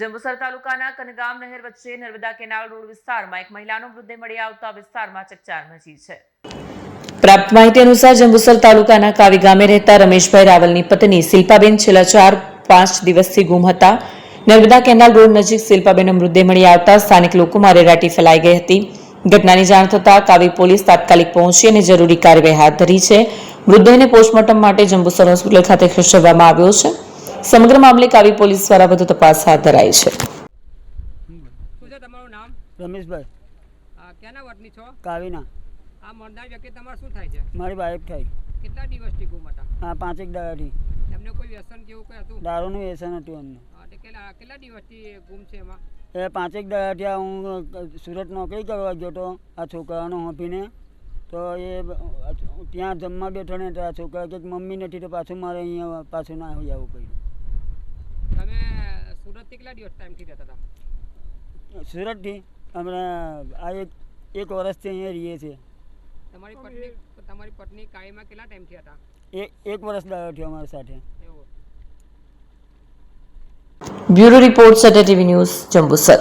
જંબુસર તાલુકાના કનગામ નહેર વચ્ચે નર્મદા કેનાલ રોડ વિસ્તારમાં એક મહિલાનો મૃતદેહ મળી આવતા વિસ્તારમાં ચકચાર મચી છે। પ્રાપ્ત માહિતી અનુસાર જંબુસર તાલુકાના કાવી ગામે રહેતા રમેશભાઈ રાવલની પત્ની શિલ્પાબેન છેલ્લા 4-5 દિવસથી ગુમ હતા। નર્મદા કેનાલ રોડ નજીક શિલ્પાબેનનો મૃતદેહ મળી આવતા સ્થાનિક લોકોમાં રેરાટી ફેલાઈ ગઈ હતી। ઘટનાની જાણ થતાં કાવી પોલીસ તાત્કાલિક પહોંચી અને જરૂરી કાર્યવાહી હાથ ધરી છે। મૃતદેહને પોસ્ટમોર્ટમ માટે જંબુસર હોસ્પિટલ ખાતે ખસેડવામાં આવ્યો છે। સમગ્ર મામલે કાવી પોલીસ દ્વારા વધુ તપાસ હાથ ધરાઈ છે। શું છે તમારું નામ? રમેશભાઈ ક્યાંના વતની છો? કાવીના। આ મરનાર વ્યક્તિ તમારે શું થાય છે? મારી વાઈફ થઈ। કેટલા દિવસથી ગુમ હતા? હા, 5 દાડાથી। એમને કોઈ વ્યસન કેવું કોઈ હતું? દારૂનું વ્યસન હતું એમને। કેટલા દિવસથી ગુમ છે એમાં? એ 5 દાડાથી હું સુરત નોકરી કરવા ગયો હતો આ છોકરાનો હોંપીને, તો એ ત્યાં જમવા બેઠો ને તો આ છોકરા કે મમ્મી નથી તો પાછું મારે અહીંયા પાછું ના આવી આવું કહ્યું। તમે સુરતથી કેટલા દિવસ ટાઈમથી રહેતા હતા? સુરતથી અમે આ એક વર્ષથી અહીંયા રહીએ છીએ। તમારી પત્ની કાળીમાં કેટલા ટાઈમથી હતા? એક વર્ષ દાડાથી અમારી સાથે। બ્યુરો રિપોર્ટ સટર ટીવી ન્યૂઝ જંબુસર।